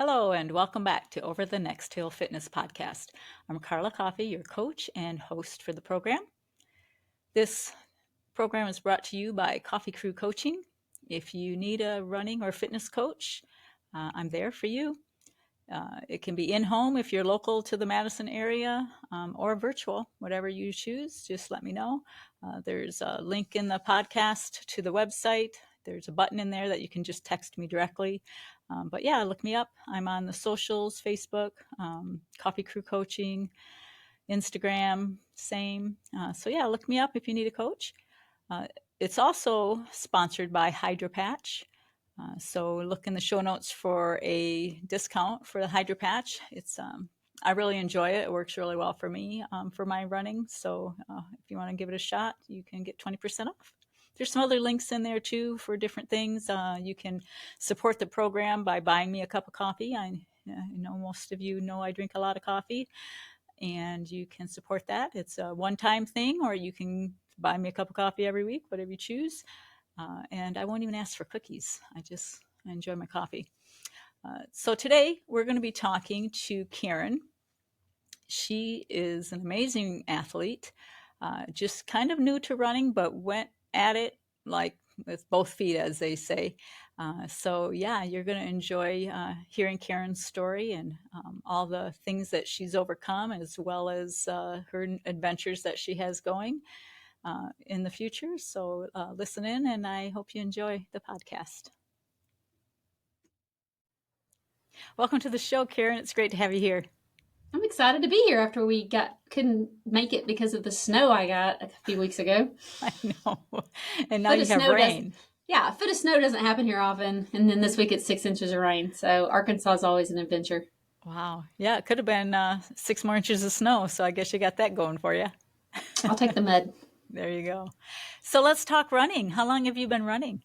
Hello, and welcome back to Over the Next Hill Fitness Podcast. I'm Carla Coffey, your coach and host for the program. This program is brought to you by Coffee Crew Coaching. If you need a running or fitness coach, I'm there for you. It can be in-home if you're local to the Madison area, or virtual, whatever you choose. Just let me know. There's a link in the podcast to the website. There's a button in there that you can just text me directly. But yeah, look me up. I'm on the socials, Facebook, Coffee Crew Coaching, Instagram, same. So yeah, look me up if you need a coach. It's also sponsored by Hydro Patch. So look in the show notes for a discount for the Hydro Patch. I really enjoy it. It works really well for me for my running. So if you want to give it a shot, you can get 20% off. There's some other links in there too for different things. You can support the program by buying me a cup of coffee. I know most of you know I drink a lot of coffee, and you can support that. It's a one-time thing, or you can buy me a cup of coffee every week, whatever you choose. And I won't even ask for cookies. I enjoy my coffee. So today we're going to be talking to Karen. She is an amazing athlete, just kind of new to running, but went at it like with both feet, as they say. So yeah, you're going to enjoy hearing Karen's story and all the things that she's overcome, as well as her adventures that she has going in the future. So listen in, and I hope you enjoy the podcast. Welcome to the show, Karen. It's great to have you here. I'm excited to be here after we couldn't make it because of the snow I got a few weeks ago. I know. And now you have rain. Yeah, a foot of snow doesn't happen here often. And then this week it's 6 inches of rain. So Arkansas is always an adventure. Wow. Yeah, it could have been 6 more inches of snow. So I guess you got that going for you. I'll take the mud. There you go. So let's talk running. How long have you been running?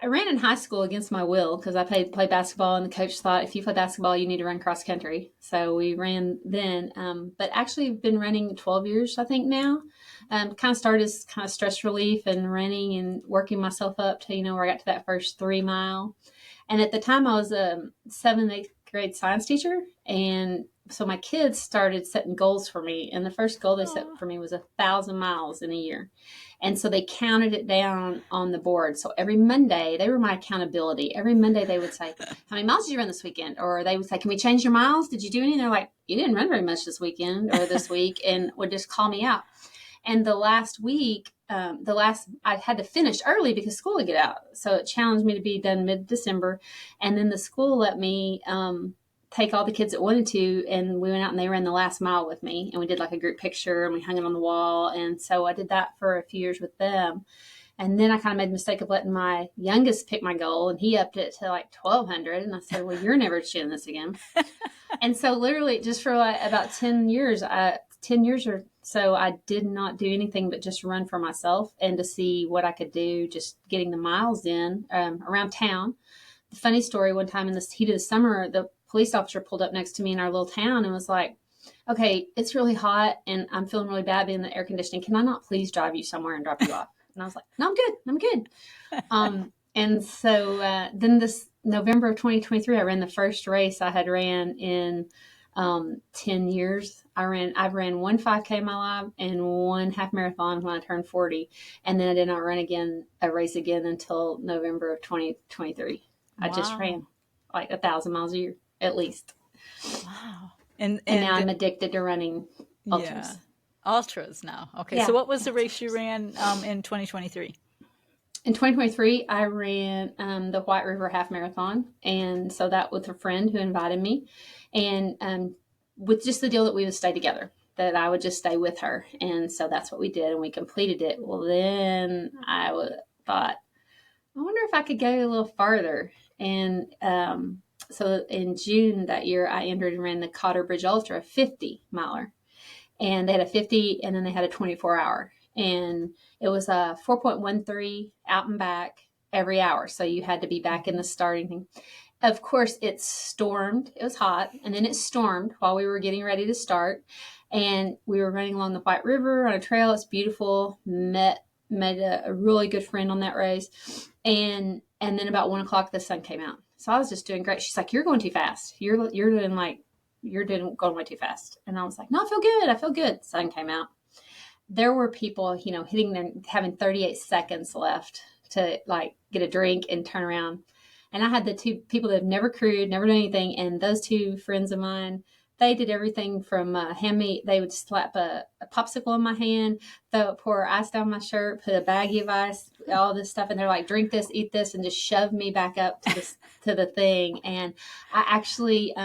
I ran in high school against my will because I played basketball, and the coach thought if you play basketball, you need to run cross country. So we ran then, but actually I've been running 12 years, I think now. Kind of started as kind of stress relief and running and working myself up to, where I got to that first 3 mile. And at the time I was a 7th, 8th grade science teacher. And so my kids started setting goals for me. And the first goal they set for me was 1,000 miles in a year. And so they counted it down on the board. So every Monday, they were my accountability. Every Monday they would say, how many miles did you run this weekend? Or they would say, can we change your miles? Did you do any? And they're like, you didn't run very much this weekend or this week, and would just call me out. And the last week, I had to finish early because school would get out. So it challenged me to be done mid-December. And then the school let me take all the kids that wanted to, and we went out and they ran the last mile with me, and we did like a group picture and we hung it on the wall. And so I did that for a few years with them. And then I kind of made the mistake of letting my youngest pick my goal, and he upped it to like 1,200. And I said, well, you're never doing this again. And so literally just for like about 10 years or so, I did not do anything but just run for myself and to see what I could do, just getting the miles in around town. The funny story, one time in the heat of the summer, the police officer pulled up next to me in our little town and was like, okay, it's really hot and I'm feeling really bad being in the air conditioning. Can I not please drive you somewhere and drop you off? And I was like, no, I'm good. And so then this November of 2023, I ran the first race I had ran in 10 years. I've ran one 5K in my life and one half marathon when I turned 40. And then I did not run a race again until November of 2023. Wow. I just ran like 1,000 miles a year, at least. Wow. And now I'm addicted to running ultras. Yeah. Ultras now. Okay. Yeah. So what was the race you ran in 2023? In 2023, I ran the White River Half Marathon. And so that was a friend who invited me. And with just the deal that we would stay together, that I would just stay with her. And so that's what we did, and we completed it. Well, then I thought, I wonder if I could go a little farther. And so in June that year, I entered and ran the Cotter Bridge Ultra 50 miler. And they had a 50, and then they had a 24-hour. And it was a 4.13 out and back every hour. So you had to be back in the starting thing. Of course, it stormed. It was hot. And then it stormed while we were getting ready to start. And we were running along the White River on a trail. It's beautiful. Met a really good friend on that race. And then about 1 o'clock, the sun came out. So I was just doing great. She's like, you're going too fast. You're going way too fast. And I was like, no, I feel good. I feel good. Sun came out. There were people, having 38 seconds left to like get a drink and turn around. And I had the two people that have never crewed, never done anything. And those two friends of mine, they did everything from hand me. They would slap a popsicle in my hand, pour ice down my shirt, put a baggie of ice, all this stuff. And they're like, drink this, eat this, and just shove me back up to the thing. And I actually,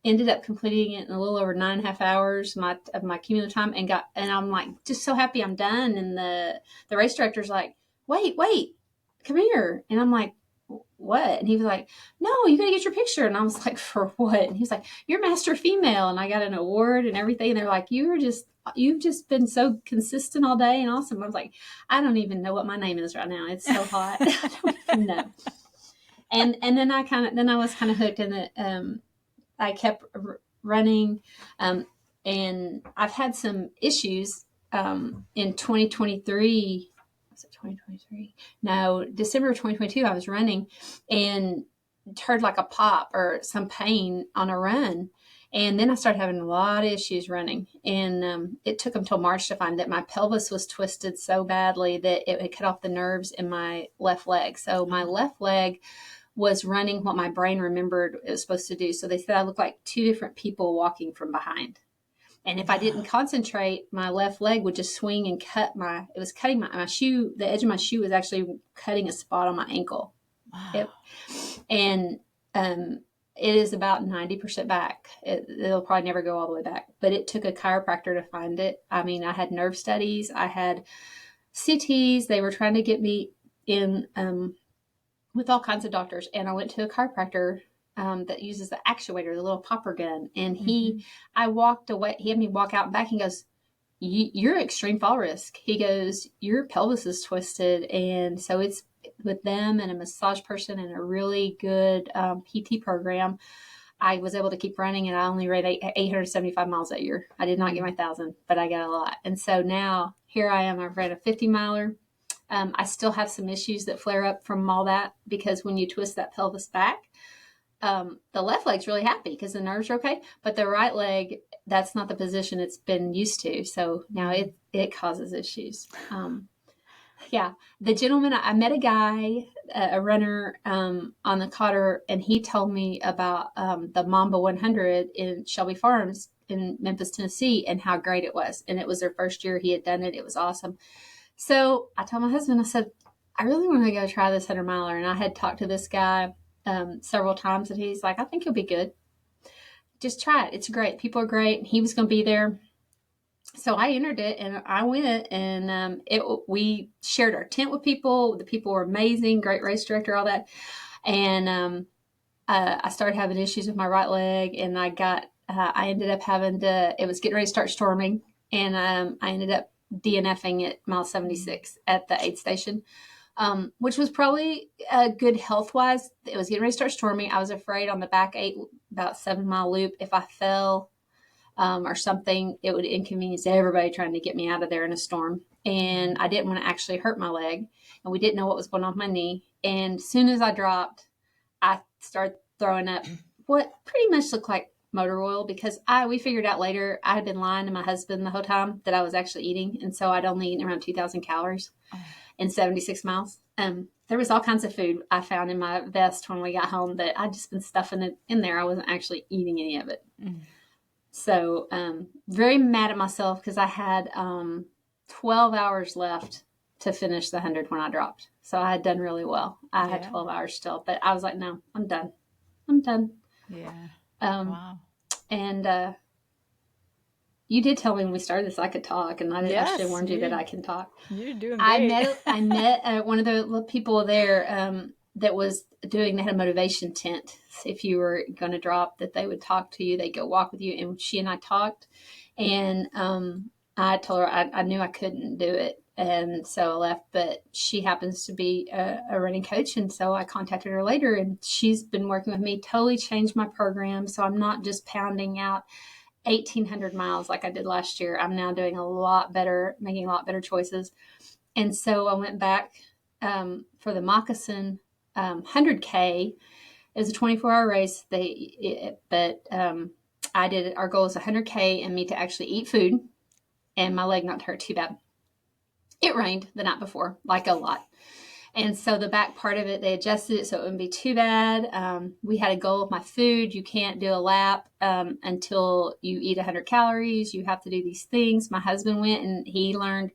ended up completing it in a little over 9.5 hours of my cumulative time, and I'm like just so happy I'm done. And the race director's like, wait, come here. And I'm like, what? And he was like, no, you gotta get your picture. And I was like, for what? And he was like, you're master female. And I got an award and everything. And they're like, you've just been so consistent all day and awesome. I was like, I don't even know what my name is right now. It's so hot. I don't even know. And then I was kind of hooked in it. I kept running, and I've had some issues in 2023. Was it 2023? No, December of 2022. I was running and heard like a pop or some pain on a run, and then I started having a lot of issues running. And it took until March to find that my pelvis was twisted so badly that it had cut off the nerves in my left leg. So my left leg was running what my brain remembered it was supposed to do. So they said I looked like two different people walking from behind. And if I didn't concentrate, my left leg would just swing and it was cutting my shoe. The edge of my shoe was actually cutting a spot on my ankle. Wow. And it is about 90% back. It'll probably never go all the way back, but it took a chiropractor to find it. I mean, I had nerve studies, I had CTs. They were trying to get me in, with all kinds of doctors. And I went to a chiropractor that uses the actuator, the little popper gun. And I walked away. He had me walk out and back. He goes, you're extreme fall risk. He goes, your pelvis is twisted. And so it's with them and a massage person and a really good PT program. I was able to keep running, and I only ran 875 miles that year. I did not get my 1,000, but I got a lot. And so now here I am. I've ran a 50 miler. I still have some issues that flare up from all that, because when you twist that pelvis back, the left leg's really happy because the nerves are okay, but the right leg, that's not the position it's been used to. So now it causes issues. Yeah. The gentleman, I met a guy, a runner on the Cotter, and he told me about the Mamba 100 in Shelby Farms in Memphis, Tennessee, and how great it was. And it was their first year he had done it. It was awesome. So I told my husband, I said, I really want to go try this 100 miler. And I had talked to this guy several times, and he's like, I think you'll be good. Just try it. It's great. People are great. And he was going to be there. So I entered it, and I went, and we shared our tent with people. The people were amazing, great race director, all that. And I started having issues with my right leg, and I ended up it was getting ready to start storming, and I ended up DNFing at mile 76 at the aid station, which was probably good health-wise. It was getting ready to start storming. I was afraid on the back 8, about 7-mile loop, if I fell or something, it would inconvenience everybody trying to get me out of there in a storm. And I didn't want to actually hurt my leg, and we didn't know what was going on with my knee. And as soon as I dropped, I started throwing up what pretty much looked like motor oil, because we figured out later I had been lying to my husband the whole time that I was actually eating. And so I'd only eaten around 2,000 calories in 76 miles. There was all kinds of food I found in my vest when we got home that I'd just been stuffing it in there. I wasn't actually eating any of it. So very mad at myself because I had 12 hours left to finish the 100 when I dropped. So I had done really well. I had 12 hours still, but I was like, no, I'm done. Yeah. Wow. And you did tell me when we started this I could talk, and I actually warned you that I can talk. You're doing great. I met one of the people there that was they had a motivation tent. If you were going to drop, that they would talk to you, they'd go walk with you, and she and I talked. And I told her I knew I couldn't do it, and so I left. But she happens to be a running coach, and so I contacted her later, and she's been working with me, totally changed my program. So I'm not just pounding out 1,800 miles like I did last year. I'm now doing a lot better, making a lot better choices. And so I went back for the Moccasin 100K, It was a 24-hour race. I did it. Our goal is 100K and me to actually eat food, and my leg not to hurt too bad. It rained the night before, like a lot. And so the back part of it, they adjusted it so it wouldn't be too bad. We had a goal of my food. You can't do a lap until you eat 100 calories. You have to do these things. My husband went and he learned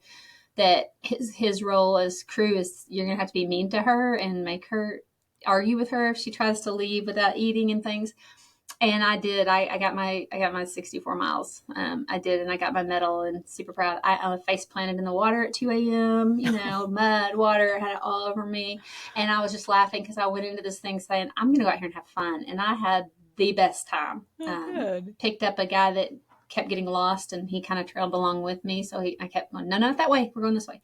that his role as crew is you're going to have to be mean to her and make her argue with her if she tries to leave without eating and things. And I did. I got my 64 miles. I did, and I got my medal, and super proud. I face planted in the water at 2 a.m. Mud, water, had it all over me, and I was just laughing because I went into this thing saying I'm going to go out here and have fun, and I had the best time. Good. Picked up a guy that kept getting lost, and he kind of trailed along with me. So I kept going, no, not that way. We're going this way,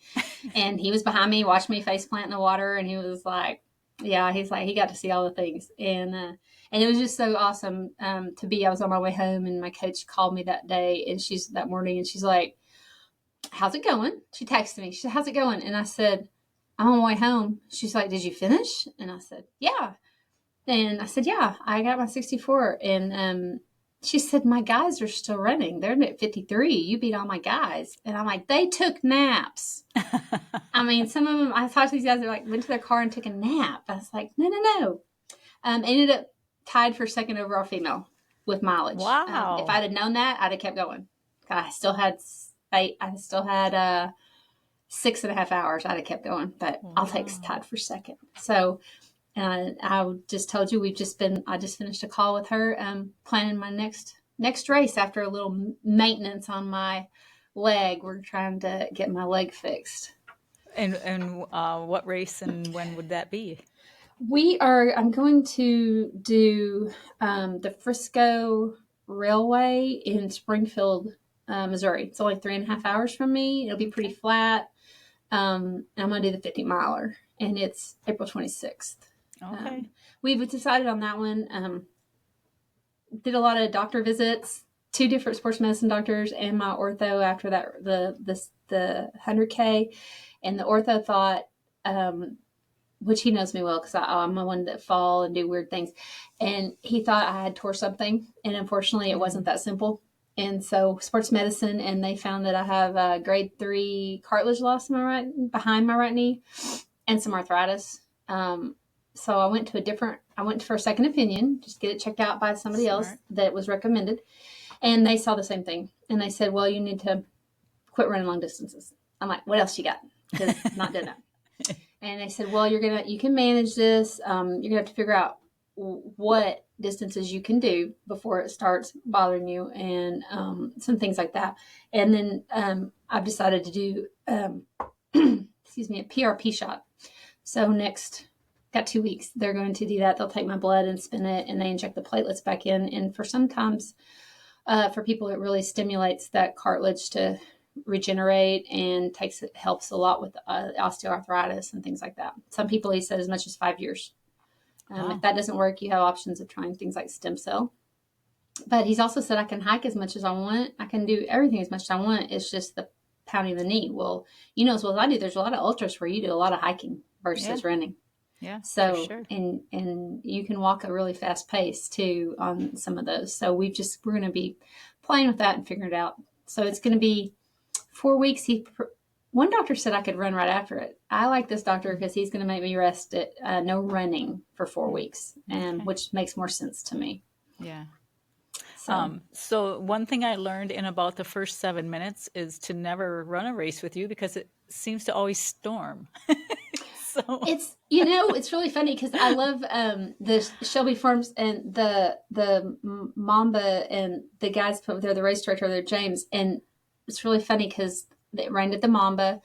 and he was behind me, watched me face plant in the water, and he was like, yeah, he's like he got to see all the things, and it was just so awesome to be. I was on my way home, and my coach called me that day, and that morning, and she's like, "How's it going?" She texted me. She said, "How's it going?" And I said, "I'm on my way home." She's like, "Did you finish?" And I said, "Yeah." And I said, "Yeah, I got my 64." And she said, "My guys are still running. They're at 53. You beat all my guys." And I'm like, "They took naps." I mean, some of them. I talked to these guys. They went to their car and took a nap. I was like, "No." Ended up tied for second overall female with mileage. Wow. If I'd have known that, I'd have kept going. I still had 6.5 hours. I'd have kept going, but I'll take tied for second. So I just told you I just finished a call with her, planning my next race after a little maintenance on my leg. We're trying to get my leg fixed. And what race and when would that be? I'm going to do the Frisco Railway in Springfield, Missouri. It's only 3.5 hours from me. It'll be pretty flat. I'm going to do the 50 miler, and it's April 26th. Okay. We've decided on that one. Did a lot of doctor visits, 2 different sports medicine doctors, and my ortho after that the 100K, and the ortho thought. Which he knows me well because I'm the one that fall and do weird things. And he thought I had tore something. And unfortunately, it wasn't that simple. And so sports medicine, and they found that I have a grade 3 cartilage loss behind my right knee and some arthritis. So I went for a second opinion, just get it checked out by somebody else that was recommended. And they saw the same thing. And they said, well, you need to quit running long distances. I'm like, what else you got? Because not doing that. And they said, well, you can manage this. You're going to have to figure out what distances you can do before it starts bothering you and some things like that. And then I've decided to do, excuse me, a PRP shot. So got 2 weeks. They're going to do that. They'll take my blood and spin it, and they inject the platelets back in. And sometimes for people, it really stimulates that cartilage to regenerate and helps a lot with osteoarthritis and things like that. Some people, he said, as much as 5 years. If that doesn't work, you have options of trying things like stem cell. But he's also said I can hike as much as I want. I can do everything as much as I want. It's just the pounding the knee. Well, as well as I do, there's a lot of ultras where you do a lot of hiking versus running. Yeah. So, sure. and you can walk a really fast pace too on some of those. So we're going to be playing with that and figuring it out. So it's going to be 4 weeks. One doctor said I could run right after it. I like this doctor because he's going to make me rest it, no running for 4 weeks, which makes more sense to me. Yeah. So one thing I learned in about the first 7 minutes is to never run a race with you because it seems to always storm. So it's really funny because I love the Shelby Farms and the Mamba and the guys put there, the race director there, James, and it's really funny because it rained at the Mamba,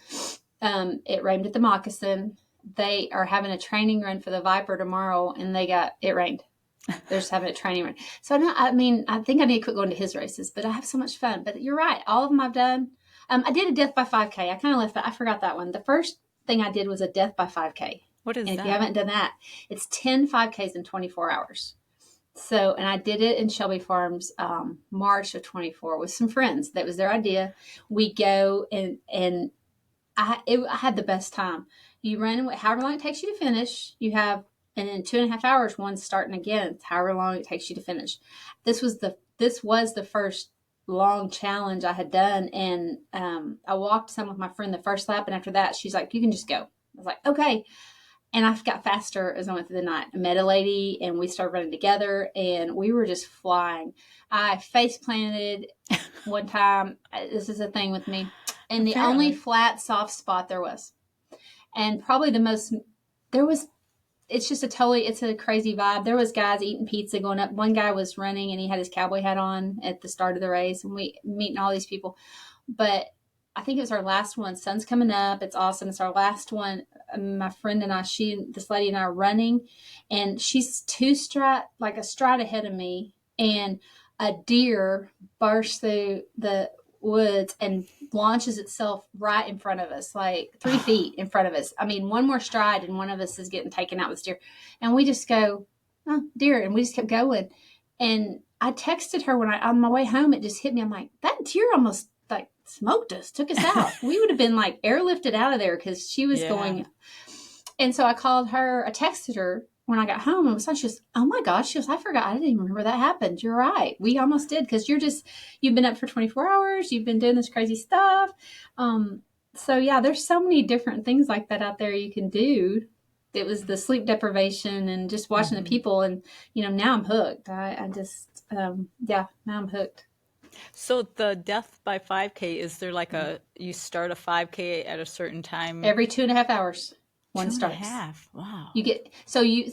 it rained at the Moccasin. They are having a training run for the Viper tomorrow, and it rained. They're just having a training run. So I think I need to quit going to his races, but I have so much fun. But you're right, all of them I've done. I did a death by 5K. I kind of left that. I forgot that one. The first thing I did was a death by 5K. What is that? And if you haven't done that, it's 10 5Ks in 24 hours. So, and I did it in Shelby Farms, March of 24 with some friends. That was their idea. We go and I had the best time. You run however long it takes you to finish. You have And in 2.5 hours, one's starting again. It's however long it takes you to finish. This was the first long challenge I had done. And I walked some with my friend the first lap. And after that, she's like, you can just go. I was like, okay. And I got faster as I went through the night. I met a lady and we started running together and we were just flying. I face planted one time. This is a thing with me. And the only flat, soft spot there was. And probably it's just it's a crazy vibe. There was guys eating pizza going up. One guy was running and he had his cowboy hat on at the start of the race and we meeting all these people. But I think it was our last one. Sun's coming up. It's awesome. It's our last one. My friend and I, this lady and I are running and she's a stride ahead of me. And a deer bursts through the woods and launches itself right in front of us, like 3 feet in front of us. I mean, one more stride and one of us is getting taken out with this deer. And we just go, oh, deer. And we just kept going. And I texted her on my way home, it just hit me. I'm like, that deer almost like smoked us, took us out. We would have been like airlifted out of there because she was going. And so I texted her when I got home and she was, oh my gosh, she goes, I forgot. I didn't even remember that happened. You're right. We almost did because you've been up for 24 hours. You've been doing this crazy stuff. So yeah, there's so many different things like that out there you can do. It was the sleep deprivation and just watching the people. And, now I'm hooked. Now I'm hooked. So the death by 5K, is there like you start a 5K at a certain time? Every 2.5 hours. One starts. 2.5. Wow.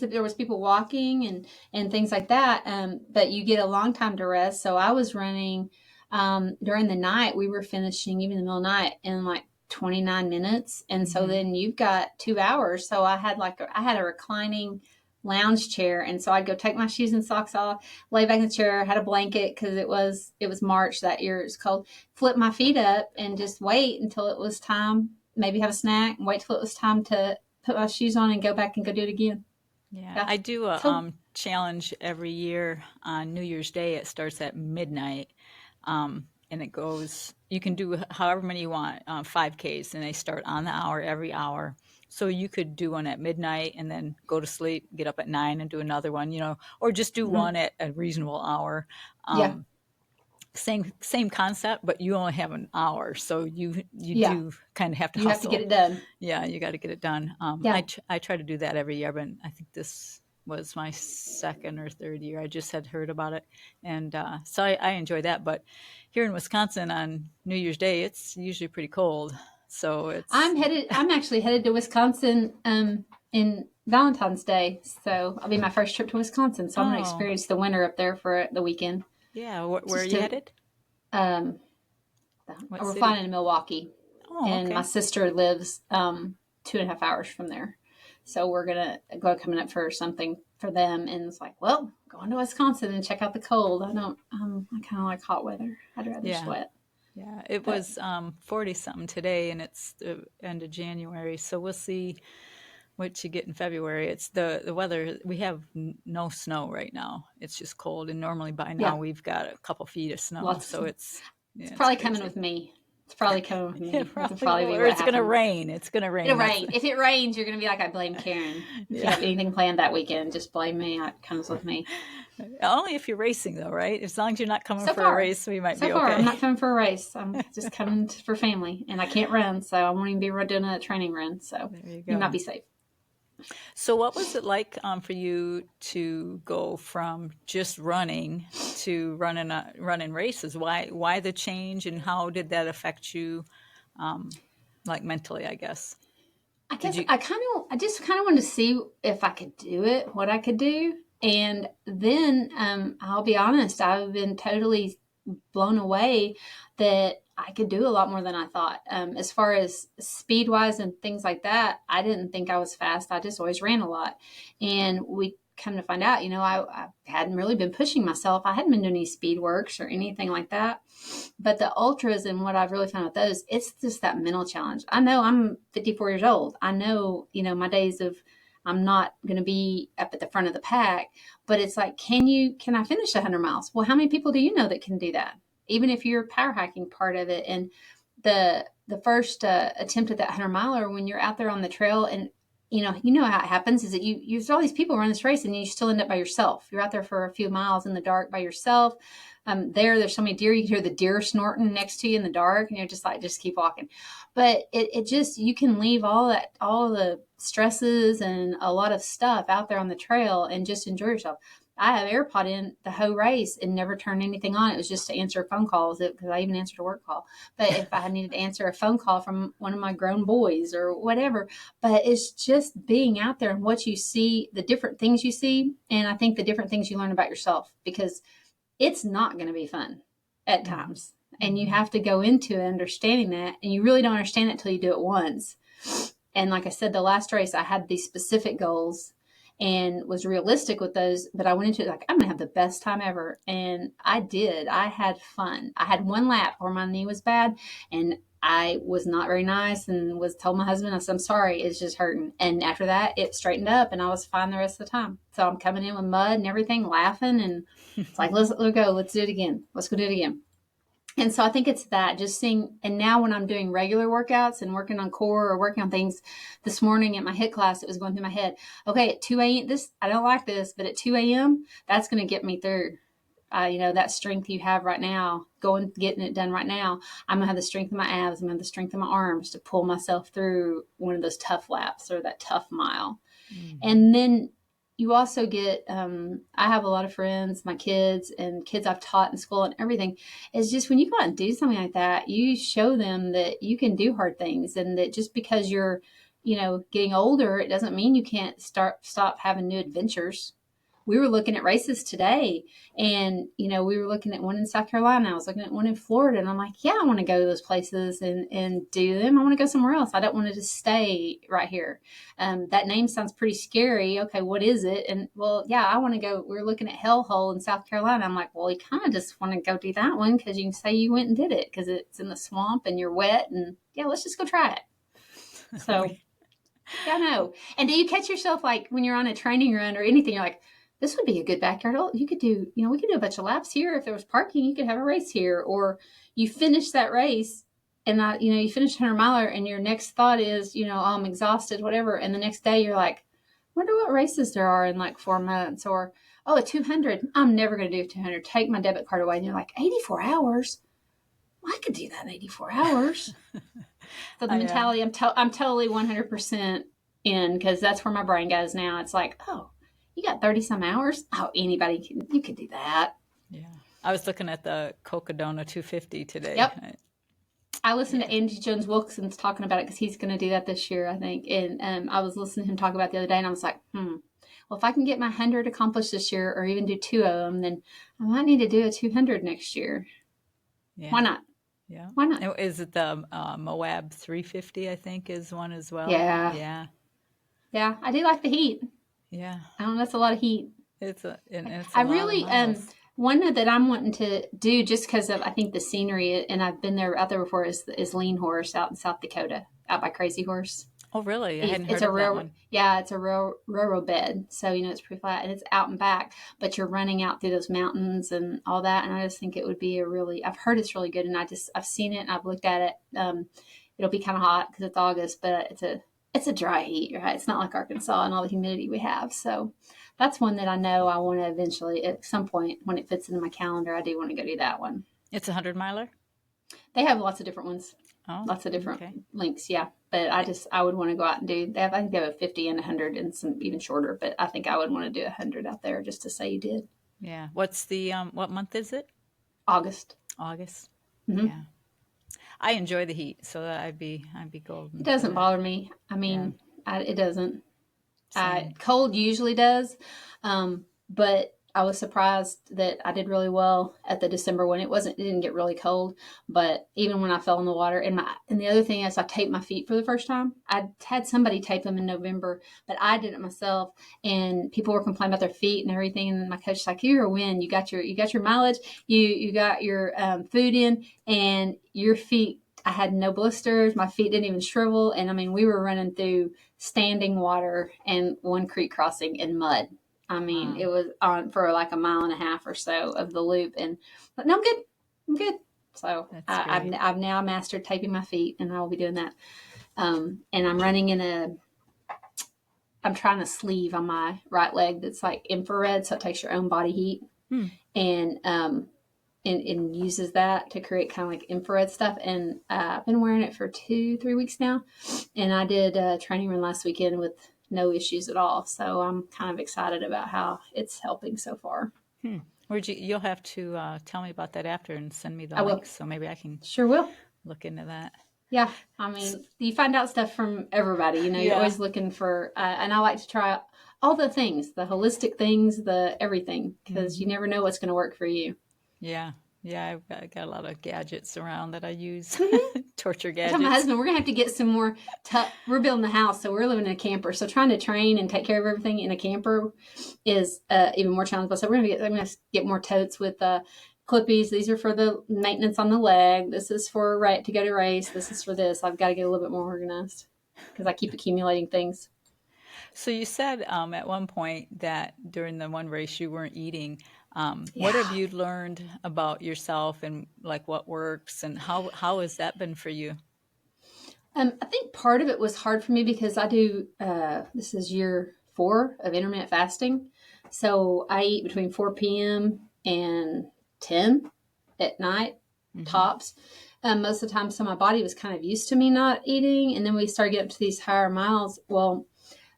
There was people walking and things like that. But you get a long time to rest. So I was running, during the night, we were finishing even in the middle of the night in like 29 minutes. And so then you've got 2 hours. So I had a reclining lounge chair. And so I'd go take my shoes and socks off, lay back in the chair, had a blanket because it was March that year. It was cold, flip my feet up and just wait until it was time, maybe have a snack and wait till it was time to put my shoes on and go back and go do it again. Yeah. I do a challenge every year on New Year's Day. It starts at midnight. And it goes, you can do however many you want, 5Ks, and they start on the hour, every hour. So you could do one at midnight and then go to sleep, get up at 9 and do another one, or just do one at a reasonable hour. Same concept, but you only have an hour. So you do kind of have to hustle. You have to get it done. Yeah, you got to get it done. I try to do that every year, but I think this was my second or third year. I just had heard about it. And so I enjoy that. But here in Wisconsin on New Year's Day, it's usually pretty cold. So I'm actually headed to Wisconsin in Valentine's Day. So I'll be my first trip to Wisconsin. So I'm going to experience the winter up there for the weekend. Yeah. Where are you headed? We're flying in Milwaukee. Oh, and my sister lives 2.5 hours from there. So we're going to go coming up for something for them. And it's like, well, going to Wisconsin and check out the cold. I kind of like hot weather. I'd rather sweat. Yeah, it was 40-something today, and it's the end of January. So we'll see what you get in February. It's the weather. We have no snow right now. It's just cold, and normally by now we've got a couple feet of snow. It's probably coming with me. It's probably coming with me. It's going to rain. It's going to rain. It'll rain. If it rains, you're going to be like, I blame Karen. If you have anything planned that weekend, just blame me. It comes with me. Only if you're racing, though, right? As long as you're not coming for a race, we might be okay. So far, I'm not coming for a race. I'm just coming for family, and I can't run, so I won't even be doing a training run. So you might be safe. So what was it like for you to go from just running to running races? Why the change, and how did that affect you, like mentally, I guess? I guess I just kind of wanted to see if I could do it, what I could do. And then I'll be honest, I've been totally blown away that I could do a lot more than I thought. As far as speed wise and things like that, I didn't think I was fast. I just always ran a lot. And we come to find out, I hadn't really been pushing myself. I hadn't been doing any speed works or anything like that. But the ultras and what I've really found with those, it's just that mental challenge. I know I'm 54 years old. I know, my days of I'm not going to be up at the front of the pack, but it's like, can I finish 100 miles? Well, how many people do you know that can do that? Even if you're power hiking part of it. And the first attempt at that 100 miler, when you're out there on the trail and, you know how it happens is that you all these people run this race and you still end up by yourself. You're out there for a few miles in the dark by yourself. There's so many deer. You can hear the deer snorting next to you in the dark, and you're just like, just keep walking. But it just, you can leave all the stresses and a lot of stuff out there on the trail and just enjoy yourself. I have AirPod in the whole race and never turned anything on. It was just to answer phone calls because I even answered a work call. But if I needed to answer a phone call from one of my grown boys or whatever, but it's just being out there and what you see, the different things you see. And I think the different things you learn about yourself, because it's not going to be fun at times. And you have to go into it understanding that. And you really don't understand it until you do it once. And like I said, the last race, I had these specific goals and was realistic with those, but I went into it like, I'm gonna have the best time ever. And I did. I had fun. I had one lap where my knee was bad and I was not very nice and was told my husband, I said, I'm sorry, it's just hurting. And after that, it straightened up and I was fine the rest of the time. So I'm coming in with mud and everything, laughing, and it's like, let's go, let's do it again. Let's go do it again. And so I think it's that, just seeing. And now when I'm doing regular workouts and working on core or working on things, this morning at my HIIT class, it was going through my head, okay, at 2 a.m., I don't like this, but at 2 a.m., that's going to get me through. That strength you have right now, getting it done right now, I'm going to have the strength in my abs, I'm going to have the strength in my arms to pull myself through one of those tough laps or that tough mile. Mm-hmm. And then you also get, I have a lot of friends, my kids and kids I've taught in school and everything. It's just when you go out and do something like that, you show them that you can do hard things, and that just because you're, getting older, it doesn't mean you can't stop having new adventures. We were looking at races today, and we were looking at one in South Carolina. I was looking at one in Florida, and I'm like, yeah, I want to go to those places and do them. I want to go somewhere else. I don't want to just stay right here. That name sounds pretty scary. Okay, what is it? And well, yeah, I want to go. We were looking at Hellhole in South Carolina. I'm like, well, you kind of just want to go do that one because you can say you went and did it because it's in the swamp and you're wet, and yeah, let's just go try it. So yeah, I know. And do you catch yourself like when you're on a training run or anything, you're like, this would be a good backyard. Oh, you could do, we could do a bunch of laps here. If there was parking, you could have a race here. Or you finish that race and you finish 100 miler and your next thought is, I'm exhausted, whatever. And the next day you're like, wonder what races there are in like 4 months. Or, a 200. I'm never going to do a 200. Take my debit card away. And you're like, 84 hours? Well, I could do that in 84 hours. So the mentality, I'm totally 100% in, because that's where my brain goes now. It's like, oh, you got 30 some hours? Oh, you could do that. Yeah. I was looking at the Cocodona 250 today. Yep. I listened to Andy Jones Wilkinson's talking about it because he's going to do that this year, I think. And I was listening to him talk about it the other day, and I was like, well, if I can get my 100 accomplished this year, or even do 2 of them, then I might need to do a 200 next year. Yeah. Why not? Yeah. Why not? Is it the Moab 350, I think, is one as well? Yeah. Yeah. Yeah. I do like the heat. Yeah. That's a lot of heat. It's a I really, one that I'm wanting to do just because of, I think, the scenery, and I've been out there before, is Lean Horse out in South Dakota, out by Crazy Horse. Oh, really? I hadn't heard of that one. Yeah, it's a railroad bed. So, it's pretty flat and it's out and back, but you're running out through those mountains and all that. And I just think it would be I've heard it's really good. And I've seen it and I've looked at it. It'll be kind of hot because it's August, but it's a dry heat, right? It's not like Arkansas and all the humidity we have. So that's one that I know I want to eventually, at some point, when it fits into my calendar, I do want to go do that one. It's 100 miler? They have lots of different ones. Oh, lots of different links, yeah. But I would want to go out and do. I think they have a 50 and 100 and some even shorter. But I think I would want to do 100 out there just to say you did. Yeah. What's the what month is it? August. Mm-hmm. Yeah. I enjoy the heat, so I'd be golden. It doesn't bother me. I mean, it doesn't. Cold usually does, but I was surprised that I did really well at the December one. It didn't get really cold, but even when I fell in the water, and the other thing is I taped my feet for the first time. I had somebody tape them in November, but I did it myself, and people were complaining about their feet and everything. And my coach was like, "You're a win. You got your mileage. You got your food in, and your feet." I had no blisters. My feet didn't even shrivel, and I mean, we were running through standing water and one creek crossing in mud. I mean, It was on for like a mile and a half or so of the loop, but no, I'm good. So I've now mastered taping my feet, and I will be doing that. And I'm running in I'm trying a sleeve on my right leg that's like infrared, so it takes your own body heat, Hmm. and and uses that to create kind of like infrared stuff. And I've been wearing it for 2-3 weeks now, and I did a training run last weekend with no issues at all. So I'm kind of excited about how it's helping so far. Hmm. You'll have to tell me about that after and send me the I link will, so maybe I can sure will. look into that. Yeah, I mean, you find out stuff from everybody. You know, you're Yeah. always looking for, and I like to try all the things, the holistic things, the everything, because you Hmm. never know what's going to work for you. Yeah. Yeah, I got a lot of gadgets around that I use, Mm-hmm. torture I told my gadgets. husband we're gonna have to get some more. We're building a house, so we're living in a camper. So trying to train and take care of everything in a camper is even more challenging. So I'm gonna get more totes with clippies. These are for the maintenance on the leg. This is for to go to race. This is for this. I've got to get a little bit more organized because I keep accumulating things. So you said at one point that during the one race you weren't eating. What have Yeah. you learned about yourself and like what works and how has that been for you? I think part of it was hard for me because I do, this is year 4 of intermittent fasting. So I eat between 4 p.m. and 10 at night, Hmm. tops. Most of the time, so my body was kind of used to me not eating. And then we started getting up to these higher miles. Well,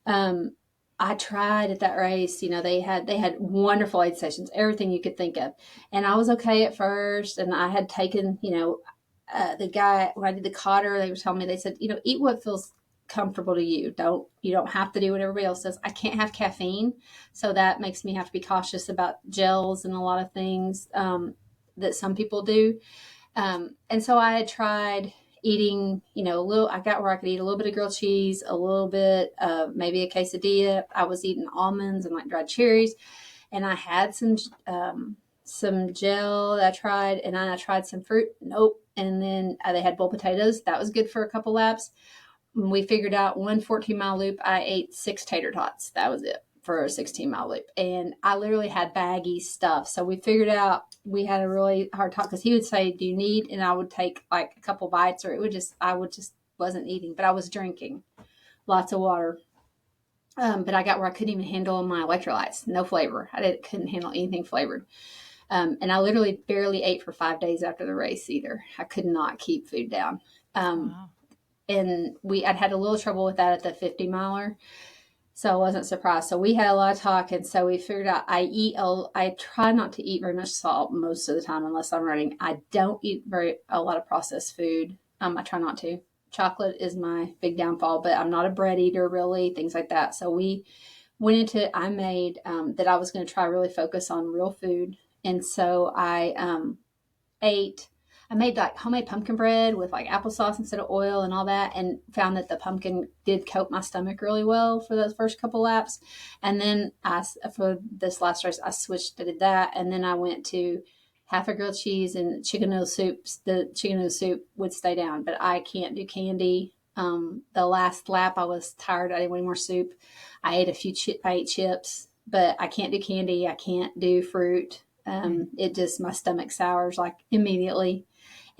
um, I tried at that race. You know, they had wonderful aid stations, everything you could think of, and I was okay at first. And I had taken, the guy when I did the Cotter, they were telling me, they said, eat what feels comfortable to you. You don't have to do what everybody else does. I can't have caffeine, so that makes me have to be cautious about gels and a lot of things that some people do. And so I had tried eating, a little. I got where I could eat a little bit of grilled cheese, a little bit of maybe a quesadilla. I was eating almonds and like dried cherries, and I had some gel that I tried, and then I tried some fruit. Nope. And then they had boiled potatoes. That was good for a couple laps. When we figured out one 14-mile loop, I ate 6 tater tots. That was it for a 16-mile loop. And I literally had baggy stuff. So we figured out we had a really hard talk because he would say, "Do you need?" And I would take like a couple bites, or I would just wasn't eating, but I was drinking lots of water. But I got where I couldn't even handle my electrolytes, no flavor. Couldn't handle anything flavored. And I literally barely ate for 5 days after the race either. I could not keep food down. Um, Wow. and I'd had a little trouble with that at the 50 miler, so I wasn't surprised. So we had a lot of talk, and so we figured out I try not to eat very much salt most of the time unless I'm running. I don't eat a lot of processed food. I try not to. Chocolate is my big downfall, but I'm not a bread eater really, things like that. So we went into I made that I was going to try really focus on real food, and so ate. I made like homemade pumpkin bread with like applesauce instead of oil and all that, and found that the pumpkin did coat my stomach really well for those first couple laps. And then for this last race, I switched, I did that, and then I went to half a grilled cheese and chicken noodle soups. The chicken noodle soup would stay down, but I can't do candy. The last lap, I was tired. I didn't want any more soup. I ate chips, but I can't do candy. I can't do fruit. Hmm. It just, my stomach sours like immediately.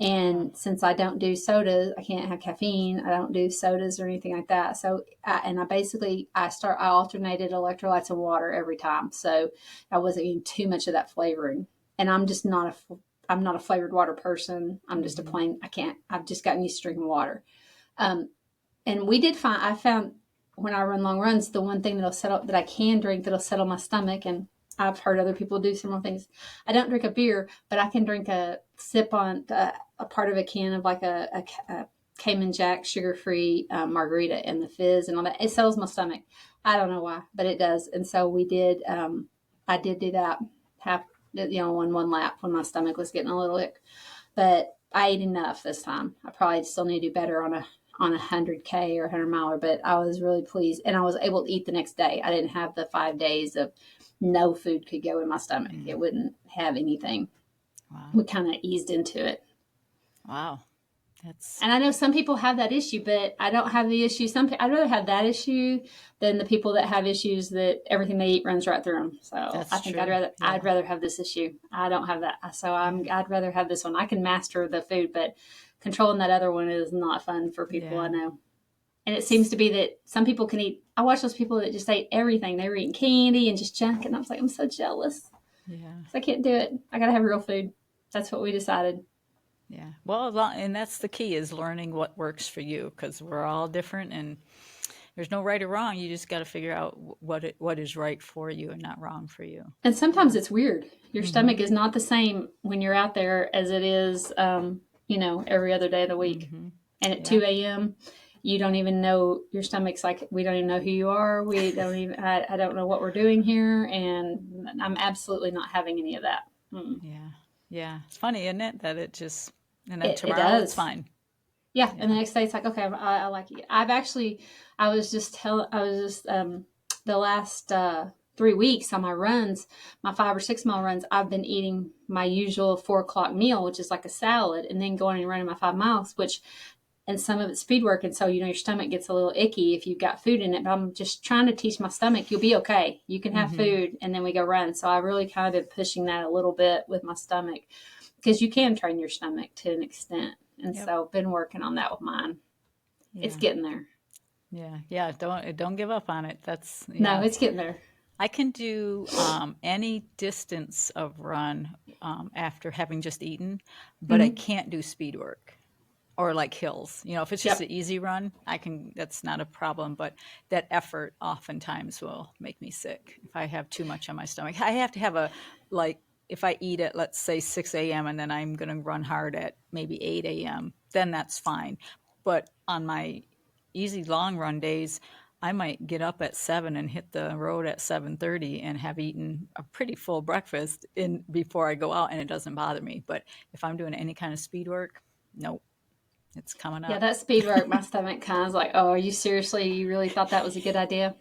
Wow. And since I don't do sodas, I can't have caffeine. I don't do sodas or anything like that. So, I alternated electrolytes and water every time. So I wasn't eating too much of that flavoring. And I'm not a flavored water person. I'm just a Hmm. plain, I've just gotten used to drinking water. Um, and I found when I run long runs, the one thing that'll settle, that I can drink that'll settle my stomach, and I've heard other people do similar things. I don't drink a beer, but I can drink a sip on a part of a can of like a Cayman Jack sugar free margarita, and the fizz and all that. It settles my stomach. I don't know why, but it does. And so we did. I did do that half, on one lap when my stomach was getting a little ick, but I ate enough this time. I probably still need to do better on 100K or 100 miler, but I was really pleased, and I was able to eat the next day. I didn't have the 5 days of no food could go in my stomach. Hmm. It wouldn't have anything. Wow. We kind of eased into it. Wow. That's And I know some people have that issue, but I don't have the issue. I'd rather have that issue than the people that have issues that everything they eat runs right through them. So I that's think true. I'd Yeah. rather have this issue. I don't have that, so Yeah. I'd rather have this one. I can master the food, but controlling that other one is not fun for people I Yeah. know. And it seems to be that some people can eat. I watch those people that just ate everything. They were eating candy and just junk. And I was like, I'm so jealous. Yeah. I can't do it. I got to have real food. That's what we decided. Yeah. Well, and that's the key is learning what works for you because we're all different and there's no right or wrong. You just got to figure out what is right for you and not wrong for you. And Yeah. sometimes it's weird. Your Mm-hmm. stomach is not the same when you're out there as it is, every other day of the week. Mm-hmm. And at Yeah. 2 a.m., you don't even know, your stomach's like, we don't even know who you are. I don't know what we're doing here. And I'm absolutely not having any of that. Mm. Yeah. Yeah. It's funny, isn't it? That it just, and then It tomorrow it's does. fine. Yeah. And the Yeah. next day it's like, okay, I like it. The last 3 weeks on my runs, my 5 or 6 mile runs, I've been eating my usual 4 o'clock meal, which is like a salad, and then going and running my 5 miles, and some of it's speed work. And so, your stomach gets a little icky if you've got food in it. But I'm just trying to teach my stomach, you'll be okay. You can have Mm-hmm. food and then we go run. So I really kind of been pushing that a little bit with my stomach because you can train your stomach to an extent. And Yep. so I've been working on that with mine. It's Yeah. getting there. Yeah. Yeah. Don't give up on it. That's No, yeah. it's getting there. I can do any distance of run after having just eaten, but I Mm-hmm. can't do speed work or like hills. If it's just Yep. an easy run, that's not a problem. But that effort oftentimes will make me sick if I have too much on my stomach. I have to have like, if I eat at, let's say, 6 a.m. and then I'm going to run hard at maybe 8 a.m., then that's fine. But on my easy long run days, I might get up at 7 and hit the road at 7:30 and have eaten a pretty full breakfast in before I go out and it doesn't bother me. But if I'm doing any kind of speed work, nope, it's coming Yeah, up. that speed work, my stomach kind of like, oh, are you seriously, you really thought that was a good idea?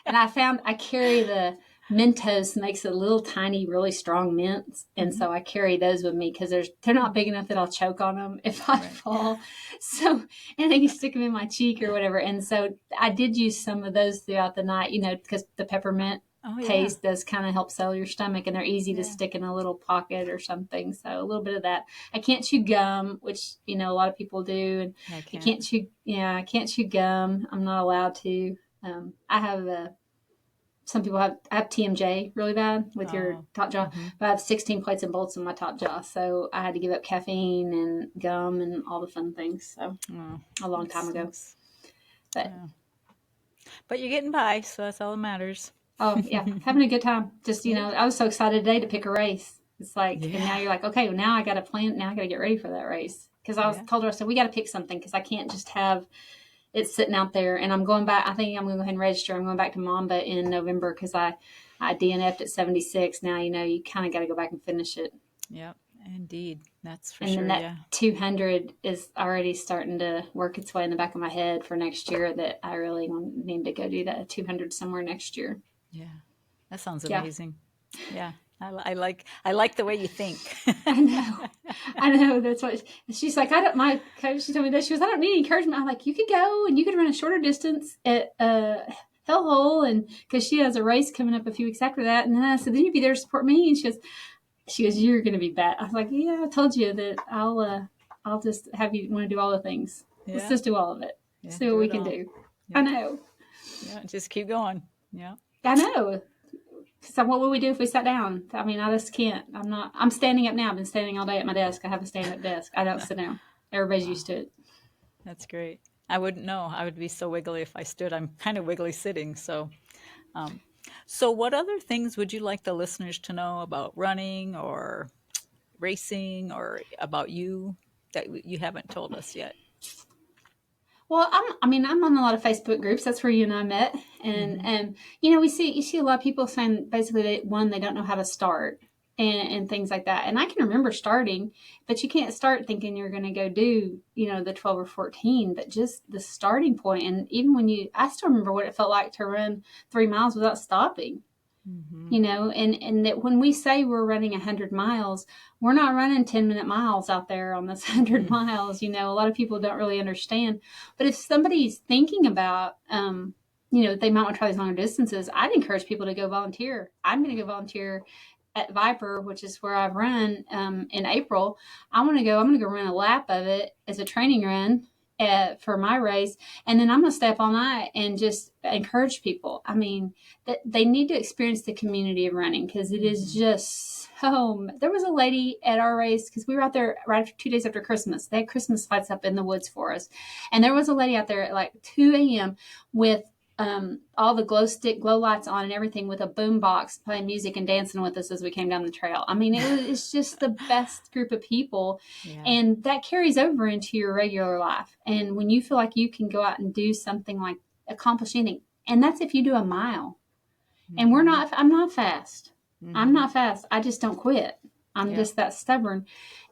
And I found I carry the Mentos makes a little tiny, really strong mints, and Mhm. so I carry those with me because they're not big enough that I'll choke on them if I Right. fall. So, and then you stick them in my cheek or whatever. And so I did use some of those throughout the night, because the peppermint Oh yeah. taste does kind of help settle your stomach, and they're easy to Yeah. stick in a little pocket or something. So a little bit of that. I can't chew gum, which a lot of people do, and I can't. I can't chew gum. I'm not allowed to. I have a some people I have TMJ really bad with your Oh. top jaw, Mhm. but I have 16 plates and bolts in my top jaw, so I had to give up caffeine and gum and all the fun things. So Oh, a long that time ago, stinks. but Yeah. But you're getting by, so that's all that matters. oh yeah, having a good time. Just Yeah. I was so excited today to pick a race. It's like, and now Yeah. you're like, okay, well, now I got to plan. Now I got to get ready for that race because I was Yeah. told her, I said we got to pick something because I can't just have it's sitting out there. And I'm going back. I think I'm going to go ahead and register. I'm going back to Mamba in November because I DNF'd at 76. Now, you kind of got to go back and finish it. Yep. Indeed. That's for And then sure. that Yeah. 200 is already starting to work its way in the back of my head for next year that I really need to go do that 200 somewhere next year. Yeah. That sounds Yeah, amazing. Yeah. I like the way you think. I know. I know. That's what she's like. I don't, my coach, she told me that she goes, I don't need encouragement. I'm like, you could go and you could run a shorter distance at, Hellhole. And cause she has a race coming up a few weeks after that. And then I said, then you'd be there to support me. And she goes, you're going to be bad. I was like, yeah, I told you that I'll just have you want to do all the things. Let's Yeah. just do all of it. Yeah. See what Do we it can all. do. I Yep. know. Yeah. Just keep going. Yeah. I know. So what would we do if we sat down? I mean, I just can't. I'm standing up now. I've been standing all day at my desk. I have a stand up desk. I don't sit down. Everybody's Wow. used to it. That's great. I wouldn't know. I would be so wiggly if I stood. I'm kind of wiggly sitting. Um, so what other things would you like the listeners to know about running or racing or about you that you haven't told us yet? Well, I'm on a lot of Facebook groups. That's where you and I met, and Mm-hmm. you see a lot of people saying basically they don't know how to start and things like that. And I can remember starting, but you can't start thinking you're going to go do the 12 or 14, but just the starting point. And even I still remember what it felt like to run 3 miles without stopping. Mm-hmm. And that when we say we're running 100 miles, we're not running 10-minute miles out there on this 100 Mm-hmm. miles. A lot of people don't really understand. But if somebody's thinking about, they might want to try these longer distances, I'd encourage people to go volunteer. I'm going to go volunteer at Viper, which is where I've run in April. I'm going to go run a lap of it as a training run for my race, and then I'm gonna stay up all night and just encourage people. I mean, that they need to experience the community of running, because it is just so. There was a lady at our race, because we were out there right after 2 days after Christmas. They had Christmas lights up in the woods for us, and there was a lady out there at like 2 a.m. with all the glow lights on and everything, with a boom box playing music and dancing with us as we came down the trail. I mean, it's just the best group of people. Yeah. And that carries over into your regular life. And when you feel like you can go out and do something, like accomplish anything, and that's if you do a mile. And I'm not fast. I'm not fast. I just don't quit. I'm just that stubborn.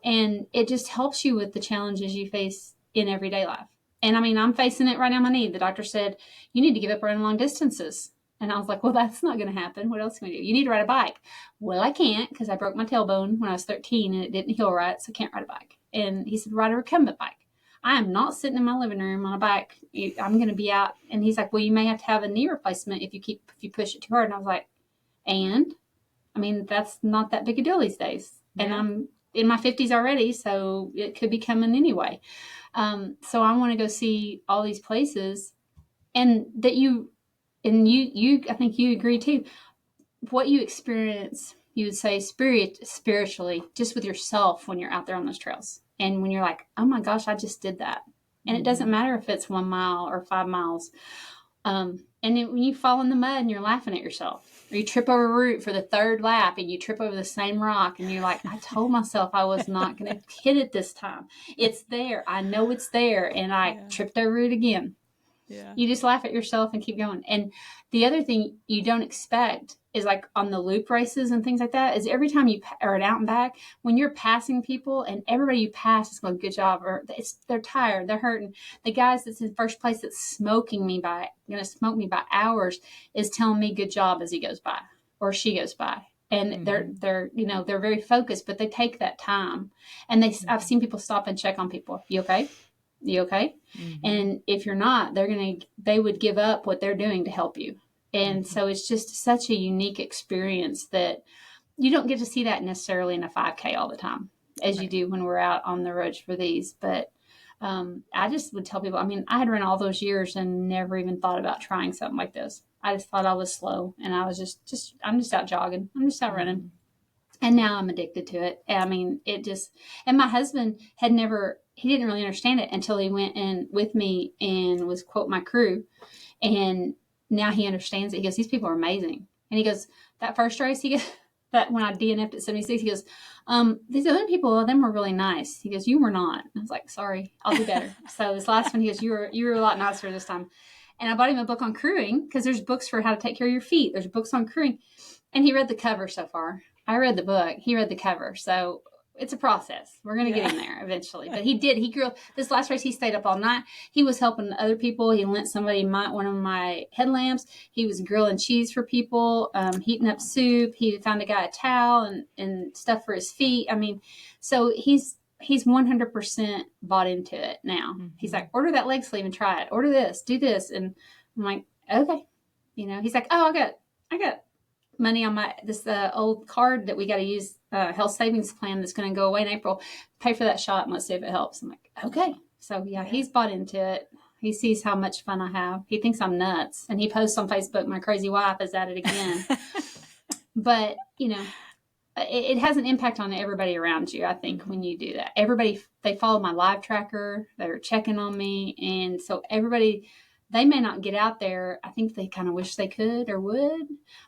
And it just helps you with the challenges you face in everyday life. And I mean, I'm facing it right now on my knee. The doctor said, you need to give up running long distances. And I was like, well, that's not going to happen. What else can we do? You need to ride a bike. Well, I can't, because I broke my tailbone when I was 13 and it didn't heal right, so I can't ride a bike. And he said, ride a recumbent bike. I am not sitting in my living room on a bike. I'm going to be out. And he's like, well, you may have to have a knee replacement if you push it too hard. And I was like, and I mean, that's not that big a deal these days. Yeah. And I'm in my 50s already, so it could be coming anyway. So I want to go see all these places, and that you I think you agree too. What you experience, you would say spiritually, just with yourself when you're out there on those trails, and when you're like, oh my gosh, I just did that. And it doesn't matter if it's 1 mile or 5 miles. And then when you fall in the mud and you're laughing at yourself, or you trip over a root for the 3rd lap and you trip over the same rock and you're like, I told myself I was not going to hit it this time. It's there. I know it's there. And I tripped over it again. Yeah. You just laugh at yourself and keep going. And the other thing you don't expect is, like on the loop races and things like that, is every time you are an out and back, when you're passing people and everybody you pass is going, good job, or they're tired, they're hurting. The guys that's in first place that's going to smoke me by hours, is telling me good job as he goes by or she goes by. And they're very focused, but they take that time. And I've seen people stop and check on people. You okay? You okay? And if you're not, they would give up what they're doing to help you. And so it's just such a unique experience that you don't get to see that necessarily in a 5K all the time, as you do when we're out on the roads for these. But I just would tell people, I mean, I had run all those years and never even thought about trying something like this. I just thought I was slow, and I was I'm just out jogging. I'm just out running. And now I'm addicted to it. I mean, and my husband he didn't really understand it until he went in with me and was, quote, my crew. And now he understands it. He goes, these people are amazing. And he goes, that first race, that when I DNF'd at 76, he goes, these other people, them were really nice. He goes, you were not. And I was like, sorry, I'll do better. So this last one, he goes, you were a lot nicer this time. And I bought him a book on crewing, because there's books for how to take care of your feet. There's books on crewing. And he read the cover so far. I read the book. He read the cover. So it's a process. We're going to get him there eventually. But he did. He grew up. This last race, he stayed up all night. He was helping other people. He lent somebody one of my headlamps. He was grilling cheese for people, heating up soup. He found a guy a towel and stuff for his feet. I mean, so he's 100% bought into it now. He's like, order that leg sleeve and try it. Order this. Do this. And I'm like, okay. He's like, oh, I got money on this old card that we got to use, health savings plan that's going to go away in April. Pay for that shot and let's see if it helps. I'm like, okay. So he's bought into it. He sees how much fun I have. He thinks I'm nuts, and he posts on Facebook, my crazy wife is at it again. But it has an impact on everybody around you, I think, when you do that. Everybody, they follow my live tracker. They're checking on me. And so everybody, they may not get out there. I think they kind of wish they could or would,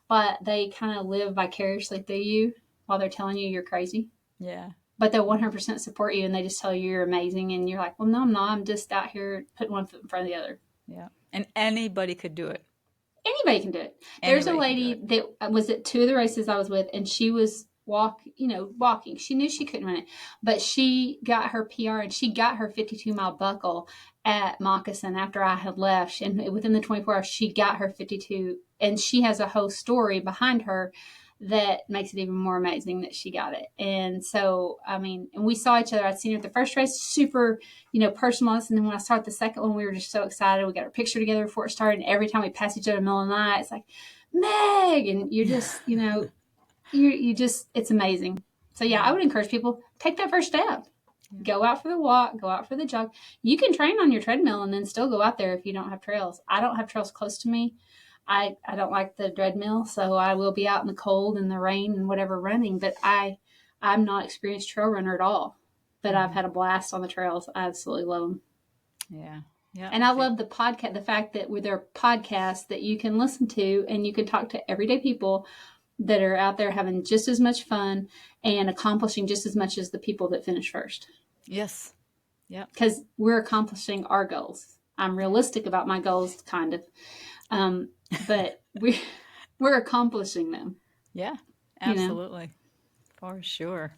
but they kind of live vicariously through you while they're telling you you're crazy. Yeah. But they'll 100% support you, and they just tell you you're amazing. And you're like, well, no, I'm not. I'm just out here putting one foot in front of the other. Yeah. And anybody could do it. Anybody can do it. There's a lady that was at 2 of the races I was with, and she was walking. She knew she couldn't run it, but she got her PR, and she got her 52-mile buckle at Moccasin after I had left. And within the 24 hours, she got her 52, and she has a whole story behind her that makes it even more amazing that she got it. And so, I mean, and we saw each other. I'd seen her at the first race, super, personalized. And then when I started the second one, we were just so excited. We got our picture together before it started. And every time we passed each other in the middle of the night, it's like, Meg, and you're just, you just, it's amazing. So yeah, I would encourage people, take that first step. Go out for the walk, go out for the jog. You can train on your treadmill and then still go out there if you don't have trails. I don't have trails close to me. I don't like the treadmill, so I will be out in the cold and the rain and whatever running, but I'm not experienced trail runner at all. But I've had a blast on the trails. I absolutely love them. Yeah. Yeah. And I love the podcast, the fact that with their podcasts that you can listen to and you can talk to everyday people that are out there having just as much fun and accomplishing just as much as the people that finish first. Yes. Yeah. Because we're accomplishing our goals. I'm realistic about my goals, kind of, but we're accomplishing them. Yeah, absolutely, for sure.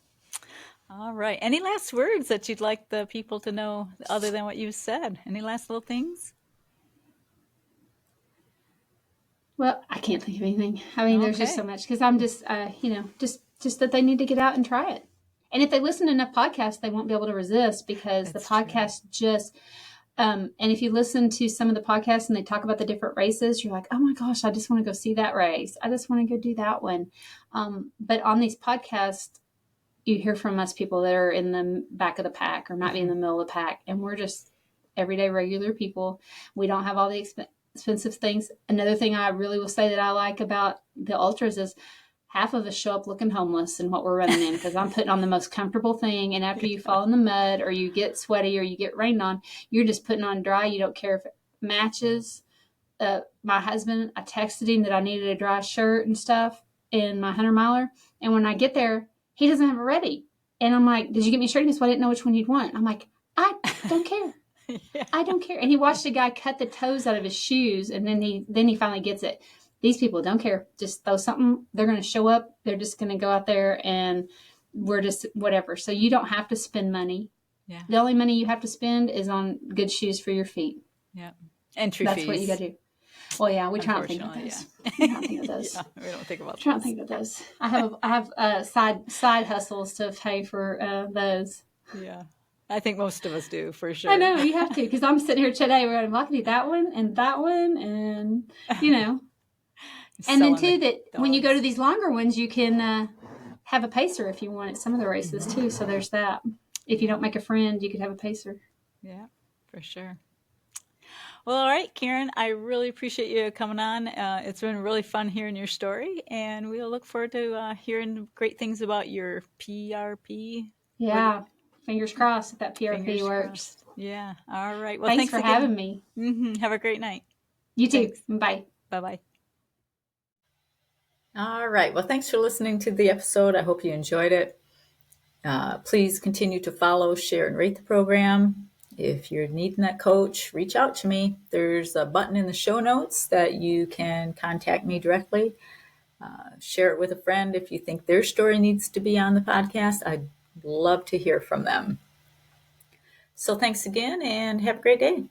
All right. Any last words that you'd like the people to know other than what you said? Any last little things? Well, I can't think of anything. I mean, there's just so much because I'm just, just that they need to get out and try it. And if they listen to enough podcasts, they won't be able to resist because That's the podcast just, and if you listen to some of the podcasts and they talk about the different races, you're like, oh my gosh, I just want to go see that race. I just want to go do that one. But on these podcasts, you hear from us people that are in the back of the pack or might be in the middle of the pack. And we're just everyday regular people. We don't have all the expensive things. Another thing I really will say that I like about the ultras is half of us show up looking homeless in what we're running in because I'm putting on the most comfortable thing. And after you fall in the mud or you get sweaty or you get rained on, you're just putting on dry. You don't care if it matches. My husband, I texted him that I needed a dry shirt and stuff in my 100-miler. And when I get there, he doesn't have it ready. And I'm like, did you get me straight? So I didn't know which one you'd want. I'm like, I don't care. Yeah. I don't care. And he watched a guy cut the toes out of his shoes, and then he finally gets it. These people don't care. Just throw something. They're going to show up. They're just going to go out there, and we're just whatever. So you don't have to spend money. Yeah. The only money you have to spend is on good shoes for your feet. Yeah. Entry fees. That's what you got to do. Well, yeah, we try not to think of those. Yeah. We don't think of those. Yeah, we don't think about those. Try not to think of those. I have side hustles to pay for those. Yeah. I think most of us do, for sure. I know, you have to, because I'm sitting here today, we're going to do that one, and, and then, too, that when you go to these longer ones, you can have a pacer if you want at some of the races, too, so there's that. If you don't make a friend, you could have a pacer. Yeah, for sure. Well, all right, Karen, I really appreciate you coming on. It's been really fun hearing your story, and we'll look forward to hearing great things about your PRP. Yeah. Fingers crossed if that PRP works. Crossed. Yeah. All right. Well, thanks for having me. Mm-hmm. Have a great night. You too. Thanks. Bye. Bye-bye. All right. Well, thanks for listening to the episode. I hope you enjoyed it. Please continue to follow, share, and rate the program. If you're needing that coach, reach out to me. There's a button in the show notes that you can contact me directly. Share it with a friend if you think their story needs to be on the podcast. I'd love to hear from them. So thanks again and have a great day.